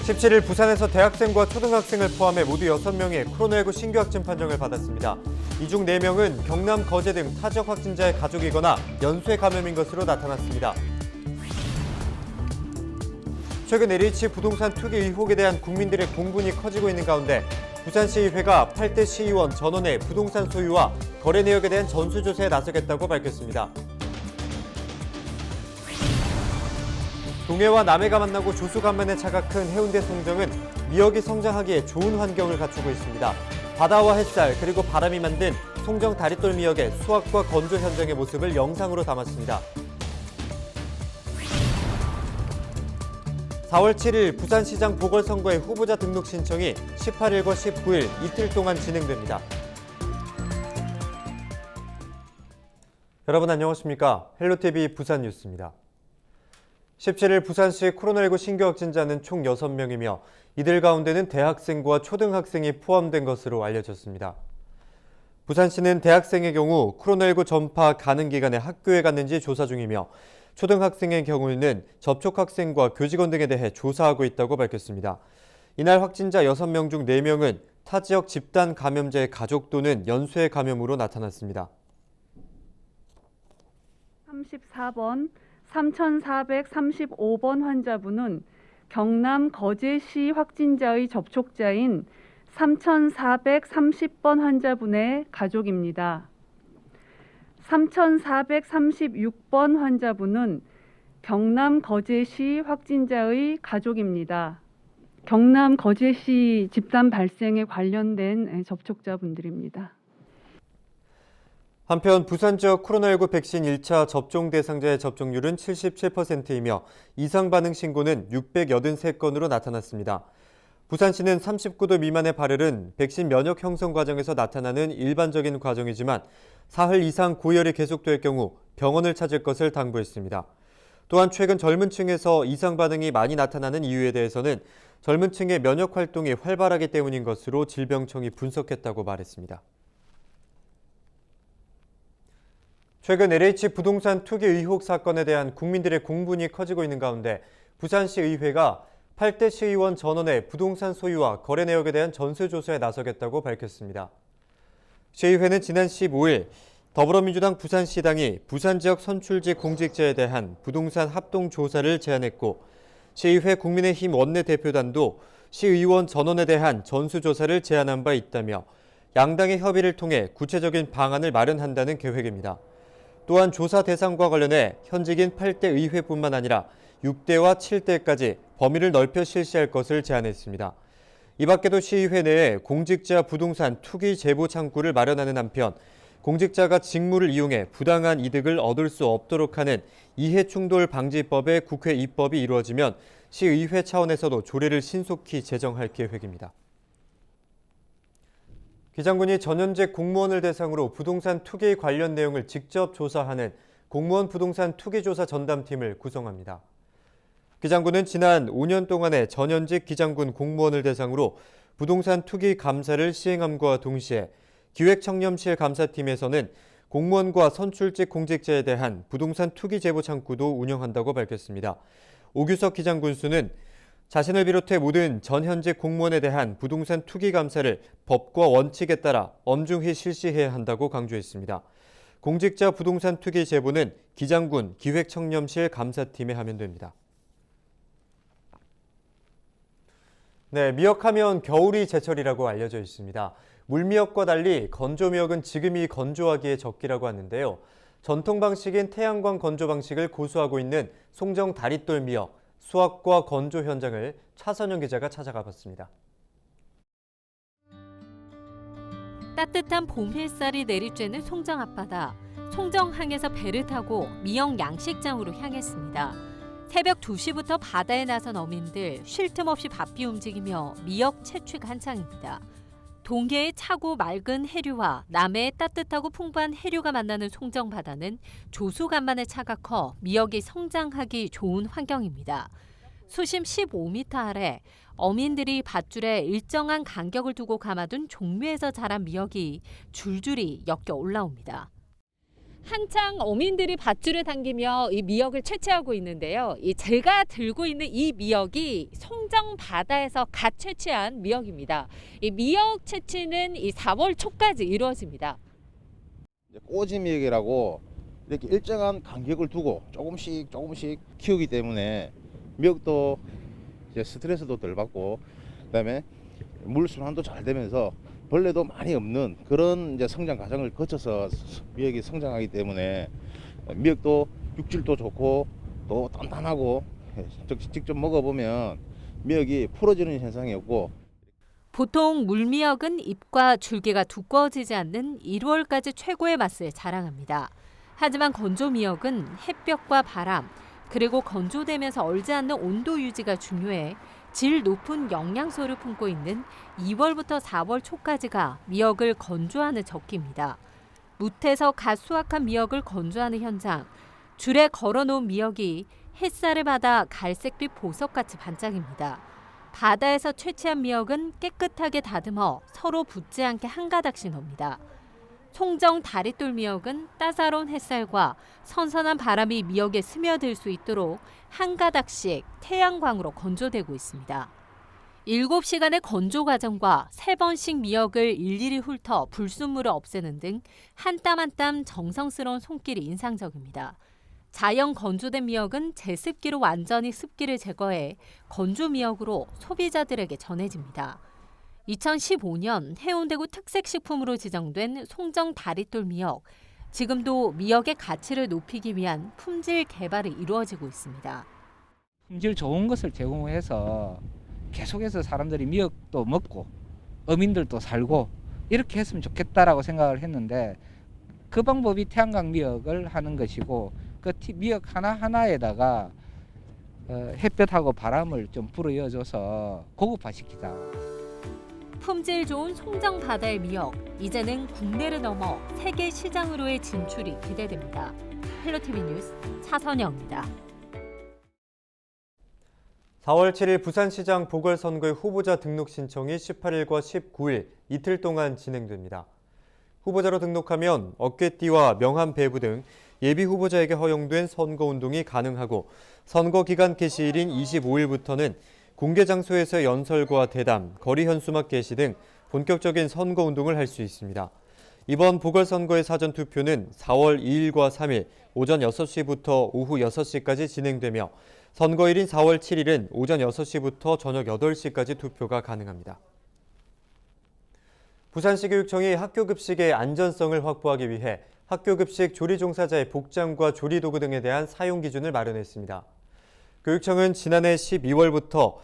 (17일) 부산에서 대학생과 초등학생을 포함해 모두 6명이 코로나19 신규 확진 판정을 받았습니다. 이 중 4명은 경남, 거제 등 타 지역 확진자의 가족이거나 연쇄 감염인 것으로 나타났습니다. 최근 LH 부동산 투기 의혹에 대한 국민들의 공분이 커지고 있는 가운데 부산시의회가 8대 시의원 전원의 부동산 소유와 거래 내역에 대한 전수조사에 나서겠다고 밝혔습니다. 동해와 남해가 만나고 조수간만에 차가 큰 해운대 송정은 미역이 성장하기에 좋은 환경을 갖추고 있습니다. 바다와 햇살 그리고 바람이 만든 송정 다리돌 미역의 수확과 건조 현장의 모습을 영상으로 담았습니다. 4월 7일 부산시장 보궐선거의 후보자 등록 신청이 18일과 19일 이틀 동안 진행됩니다. 여러분 안녕하십니까? 헬로티비 부산 뉴스입니다. 17일 부산시 코로나19 신규 확진자는 총 6명이며 이들 가운데는 대학생과 초등학생이 포함된 것으로 알려졌습니다. 부산시는 대학생의 경우 코로나19 전파 가능 기간에 학교에 갔는지 조사 중이며 초등학생의 경우에는 접촉학생과 교직원 등에 대해 조사하고 있다고 밝혔습니다. 이날 확진자 6명 중 4명은 타 지역 집단 감염자의 가족 또는 연쇄 감염으로 나타났습니다. 34번 3435번 환자분은 경남 거제시 확진자의 접촉자인 3430번 환자분의 가족입니다. 3436번 환자분은 경남 거제시 확진자의 가족입니다. 경남 거제시 집단 발생에 관련된 접촉자분들입니다. 한편 부산 지역 코로나19 백신 1차 접종 대상자의 접종률은 77%이며 이상 반응 신고는 683건으로 나타났습니다. 부산시는 39도 미만의 발열은 백신 면역 형성 과정에서 나타나는 일반적인 과정이지만 사흘 이상 고열이 계속될 경우 병원을 찾을 것을 당부했습니다. 또한 최근 젊은 층에서 이상 반응이 많이 나타나는 이유에 대해서는 젊은 층의 면역 활동이 활발하기 때문인 것으로 질병청이 분석했다고 말했습니다. 최근 LH 부동산 투기 의혹 사건에 대한 국민들의 공분이 커지고 있는 가운데 부산시 의회가 8대 시의원 전원의 부동산 소유와 거래 내역에 대한 전수조사에 나서겠다고 밝혔습니다. 시의회는 지난 15일 더불어민주당 부산시당이 부산 지역 선출직 공직자에 대한 부동산 합동조사를 제안했고 시의회 국민의힘 원내대표단도 시의원 전원에 대한 전수조사를 제안한 바 있다며 양당의 협의를 통해 구체적인 방안을 마련한다는 계획입니다. 또한 조사 대상과 관련해 현직인 8대 의회뿐만 아니라 6대와 7대까지 범위를 넓혀 실시할 것을 제안했습니다. 이 밖에도 시의회 내에 공직자 부동산 투기 제보 창구를 마련하는 한편 공직자가 직무를 이용해 부당한 이득을 얻을 수 없도록 하는 이해충돌 방지법의 국회 입법이 이루어지면 시의회 차원에서도 조례를 신속히 제정할 계획입니다. 기장군이 전현직 공무원을 대상으로 부동산 투기 관련 내용을 직접 조사하는 공무원 부동산 투기조사 전담팀을 구성합니다. 기장군은 지난 5년 동안의 전현직 기장군 공무원을 대상으로 부동산 투기 감사를 시행함과 동시에 기획청렴실 감사팀에서는 공무원과 선출직 공직자에 대한 부동산 투기 제보 창구도 운영한다고 밝혔습니다. 오규석 기장군수는 자신을 비롯해 모든 전현직 공무원에 대한 부동산 투기 감사를 법과 원칙에 따라 엄중히 실시해야 한다고 강조했습니다. 공직자 부동산 투기 제보는 기장군 기획청렴실 감사팀에 하면 됩니다. 네, 미역하면 겨울이 제철이라고 알려져 있습니다. 물미역과 달리 건조미역은 지금이 건조하기에 적기라고 하는데요. 전통 방식인 태양광 건조 방식을 고수하고 있는 송정 다리돌 미역, 수확과 건조 현장을 차선영 기자가 찾아가 봤습니다. 따뜻한 봄 햇살이 내리쬐는 송정 앞바다. 송정항에서 배를 타고 미역 양식장으로 향했습니다. 새벽 2시부터 바다에 나선 어민들 쉴 틈 없이 바삐 움직이며 미역 채취가 한창입니다. 동해의 차고 맑은 해류와 남해의 따뜻하고 풍부한 해류가 만나는 송정 바다는 조수간만의 차가 커 미역이 성장하기 좋은 환경입니다. 수심 15m 아래 어민들이 밧줄에 일정한 간격을 두고 감아둔 종묘에서 자란 미역이 줄줄이 엮여 올라옵니다. 한창 어민들이 밧줄을 당기며 이 미역을 채취하고 있는데요. 제가 들고 있는 이 미역이 송정 바다에서 갓 채취한 미역입니다. 이 미역 채취는 이 4월 초까지 이루어집니다. 꼬지 미역이라고 이렇게 일정한 간격을 두고 조금씩 키우기 때문에 미역도 이제 스트레스도 덜 받고, 그다음에 물 순환도 잘 되면서 벌레도 많이 없는 그런 이제 성장 과정을 거쳐서 미역이 성장하기 때문에 미역도 육질도 좋고 또 단단하고, 직접 먹어보면 미역이 풀어지는 현상이 없고. 보통 물미역은 잎과 줄기가 두꺼워지지 않는 1월까지 최고의 맛을 자랑합니다. 하지만 건조미역은 햇볕과 바람, 그리고 건조되면서 얼지 않는 온도 유지가 중요해 질 높은 영양소를 품고 있는 2월부터 4월 초까지가 미역을 건조하는 적기입니다. 뭇에서 갓 수확한 미역을 건조하는 현장, 줄에 걸어놓은 미역이 햇살을 받아 갈색빛 보석같이 반짝입니다. 바다에서 채취한 미역은 깨끗하게 다듬어 서로 붙지 않게 한 가닥씩 넣습니다. 송정 다리돌 미역은 따사로운 햇살과 선선한 바람이 미역에 스며들 수 있도록 한 가닥씩 태양광으로 건조되고 있습니다. 7시간의 건조 과정과 3번씩 미역을 일일이 훑어 불순물을 없애는 등 한 땀 한 땀 정성스러운 손길이 인상적입니다. 자연 건조된 미역은 제습기로 완전히 습기를 제거해 건조 미역으로 소비자들에게 전해집니다. 2015년 해운대구 특색식품으로 지정된 송정 다리돌 미역. 지금도 미역의 가치를 높이기 위한 품질 개발이 이루어지고 있습니다. 품질 좋은 것을 제공해서 계속해서 사람들이 미역도 먹고 어민들도 살고 이렇게 했으면 좋겠다라고 생각을 했는데, 그 방법이 태양광 미역을 하는 것이고, 그 미역 하나하나에다가 햇볕하고 바람을 좀 불어넣어줘서 고급화시키자. 품질 좋은 송정 바다의 미역, 이제는 국내를 넘어 세계 시장으로의 진출이 기대됩니다. 헬로티비 뉴스 차선영입니다. 4월 7일 부산시장 보궐선거의 후보자 등록 신청이 18일과 19일 이틀 동안 진행됩니다. 후보자로 등록하면 어깨띠와 명함 배부 등 예비 후보자에게 허용된 선거운동이 가능하고, 선거 기간 개시일인 25일부터는 공개 장소에서 연설과 대담, 거리 현수막 게시 등 본격적인 선거운동을 할 수 있습니다. 이번 보궐선거의 사전투표는 4월 2일과 3일 오전 6시부터 오후 6시까지 진행되며, 선거일인 4월 7일은 오전 6시부터 저녁 8시까지 투표가 가능합니다. 부산시 교육청이 학교 급식의 안전성을 확보하기 위해 학교 급식 조리 종사자의 복장과 조리 도구 등에 대한 사용 기준을 마련했습니다. 교육청은 지난해 12월부터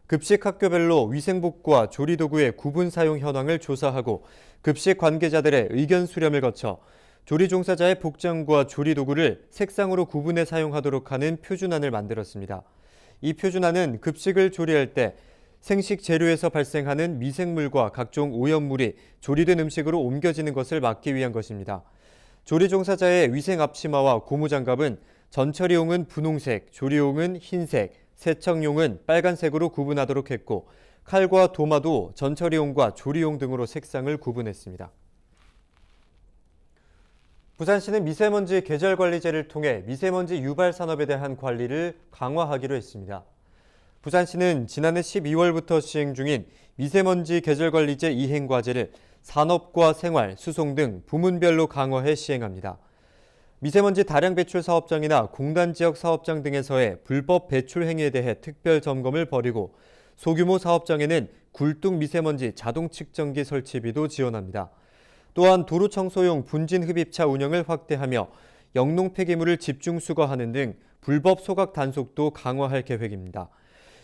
급식 학교별로 위생복과 조리 도구의 구분 사용 현황을 조사하고 급식 관계자들의 의견 수렴을 거쳐 조리 종사자의 복장과 조리 도구를 색상으로 구분해 사용하도록 하는 표준안을 만들었습니다. 이 표준안은 급식을 조리할 때 생식 재료에서 발생하는 미생물과 각종 오염물이 조리된 음식으로 옮겨지는 것을 막기 위한 것입니다. 조리 종사자의 위생 앞치마와 고무장갑은 전처리용은 분홍색, 조리용은 흰색, 세척용은 빨간색으로 구분하도록 했고, 칼과 도마도 전처리용과 조리용 등으로 색상을 구분했습니다. 부산시는 미세먼지 계절관리제를 통해 미세먼지 유발 산업에 대한 관리를 강화하기로 했습니다. 부산시는 지난해 12월부터 시행 중인 미세먼지 계절관리제 이행과제를 산업과 생활, 수송 등 부문별로 강화해 시행합니다. 미세먼지 다량 배출 사업장이나 공단 지역 사업장 등에서의 불법 배출 행위에 대해 특별 점검을 벌이고, 소규모 사업장에는 굴뚝 미세먼지 자동 측정기 설치비도 지원합니다. 또한 도로 청소용 분진 흡입차 운영을 확대하며 영농 폐기물을 집중 수거하는 등 불법 소각 단속도 강화할 계획입니다.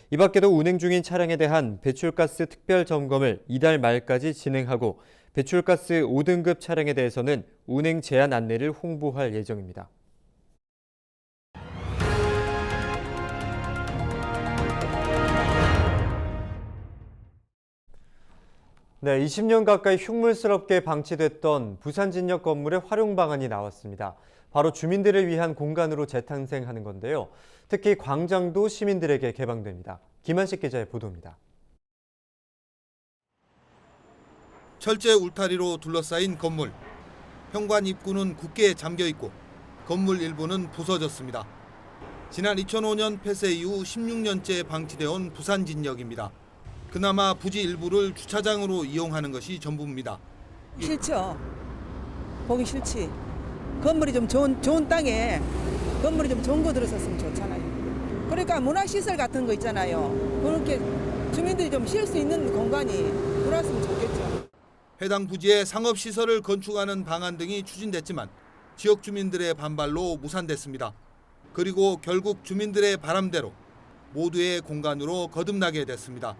이 밖에도 운행 중인 차량에 대한 배출가스 특별 점검을 이달 말까지 진행하고, 배출가스 5등급 차량에 대해서는 운행 제한 안내를 홍보할 예정입니다. 네, 20년 가까이 흉물스럽게 방치됐던 부산진역 건물의 활용 방안이 나왔습니다. 바로 주민들을 위한 공간으로 재탄생하는 건데요. 특히 광장도 시민들에게 개방됩니다. 김한식 기자의 보도입니다. 철제 울타리로 둘러싸인 건물. 현관 입구는 굳게 잠겨 있고 건물 일부는 부서졌습니다. 지난 2005년 폐쇄 이후 16년째 방치되어 온 부산진역입니다. 그나마 부지 일부를 주차장으로 이용하는 것이 전부입니다. 싫죠. 보기 싫지. 건물이 좀 좋은 땅에 건물이 좀 좋은 거 들었었으면 좋잖아요. 그러니까 문화시설 같은 거 있잖아요. 그렇게 주민들이 좀 쉴 수 있는 공간이 들어왔으면 좋겠죠. 해당 부지에 상업시설을 건축하는 방안 등이 추진됐지만 지역 주민들의 반발로 무산됐습니다. 그리고 결국 주민들의 바람대로 모두의 공간으로 거듭나게 됐습니다.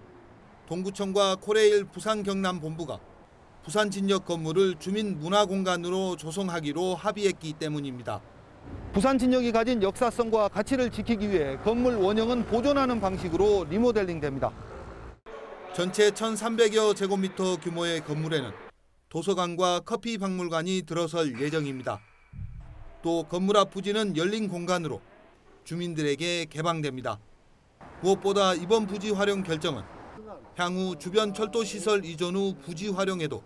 동구청과 코레일 부산경남본부가 부산진역 건물을 주민 문화공간으로 조성하기로 합의했기 때문입니다. 부산진역이 가진 역사성과 가치를 지키기 위해 건물 원형은 보존하는 방식으로 리모델링됩니다. 전체 1,300여 제곱미터 규모의 건물에는 도서관과 커피 박물관이 들어설 예정입니다. 또 건물 앞 부지는 열린 공간으로 주민들에게 개방됩니다. 무엇보다 이번 부지 활용 결정은 향후 주변 철도시설 이전 후 부지 활용에도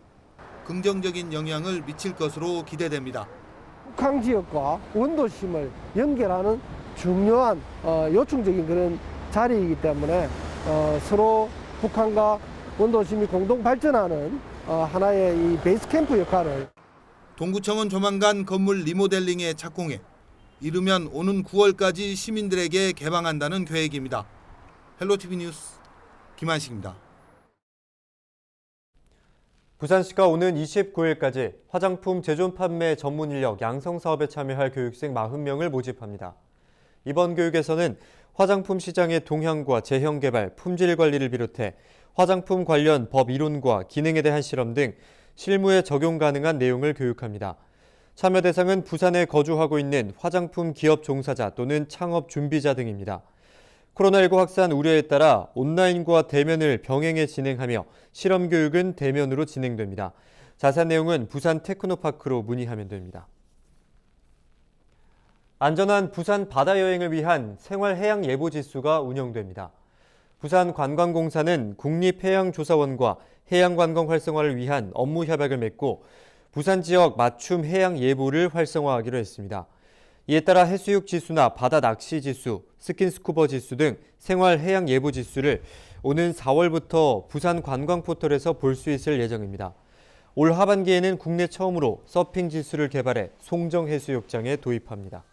긍정적인 영향을 미칠 것으로 기대됩니다. 북한 지역과 원도심을 연결하는 중요한 요충적인 그런 자리이기 때문에 서로 북한과 원도심이 공동 발전하는 하나의 이 베이스 캠프 역할을 동구청은 조만간 건물 리모델링에 착공해 이르면 오는 9월까지 시민들에게 개방한다는 계획입니다. 헬로티비 뉴스 김한식입니다. 부산시가 오는 29일까지 화장품 제조 판매 전문 인력 양성 사업에 참여할 교육생 40명을 모집합니다. 이번 교육에서는 화장품 시장의 동향과 제형 개발, 품질 관리를 비롯해 화장품 관련 법 이론과 기능에 대한 실험 등 실무에 적용 가능한 내용을 교육합니다. 참여 대상은 부산에 거주하고 있는 화장품 기업 종사자 또는 창업 준비자 등입니다. 코로나19 확산 우려에 따라 온라인과 대면을 병행해 진행하며 실험 교육은 대면으로 진행됩니다. 자세한 내용은 부산 테크노파크로 문의하면 됩니다. 안전한 부산 바다 여행을 위한 생활해양 예보 지수가 운영됩니다. 부산관광공사는 국립해양조사원과 해양관광 활성화를 위한 업무 협약을 맺고 부산 지역 맞춤 해양 예보를 활성화하기로 했습니다. 이에 따라 해수욕 지수나 바다 낚시 지수, 스킨스쿠버 지수 등 생활 해양 예보 지수를 오는 4월부터 부산 관광 포털에서 볼 수 있을 예정입니다. 올 하반기에는 국내 처음으로 서핑 지수를 개발해 송정 해수욕장에 도입합니다.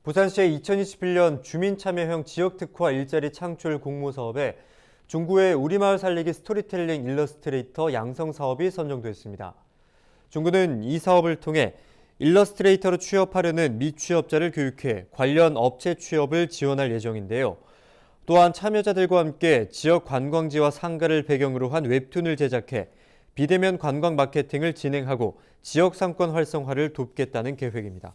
부산시의 2021년 주민참여형 지역특화 일자리 창출 공모 사업에 중구의 우리마을 살리기 스토리텔링 일러스트레이터 양성 사업이 선정됐습니다. 중구는 이 사업을 통해 일러스트레이터로 취업하려는 미취업자를 교육해 관련 업체 취업을 지원할 예정인데요. 또한 참여자들과 함께 지역 관광지와 상가를 배경으로 한 웹툰을 제작해 비대면 관광 마케팅을 진행하고 지역 상권 활성화를 돕겠다는 계획입니다.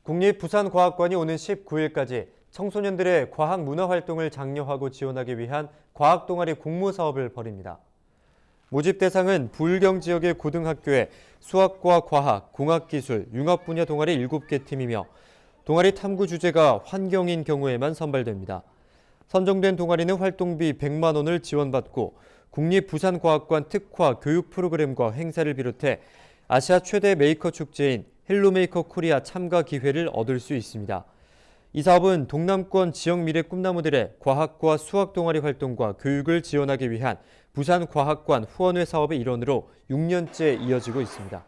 국립부산과학관이 오는 19일까지 청소년들의 과학 문화 활동을 장려하고 지원하기 위한 과학 동아리 공모 사업을 벌입니다. 모집 대상은 부울경 지역의 고등학교의 수학과 과학, 공학기술, 융합 분야 동아리 7개 팀이며 동아리 탐구 주제가 환경인 경우에만 선발됩니다. 선정된 동아리는 활동비 100만 원을 지원받고 국립부산과학관 특화 교육 프로그램과 행사를 비롯해 아시아 최대 메이커 축제인 헬로메이커 코리아 참가 기회를 얻을 수 있습니다. 이 사업은 동남권 지역 미래 꿈나무들의 과학과 수학 동아리 활동과 교육을 지원하기 위한 부산과학관 후원회 사업의 일원으로 6년째 이어지고 있습니다.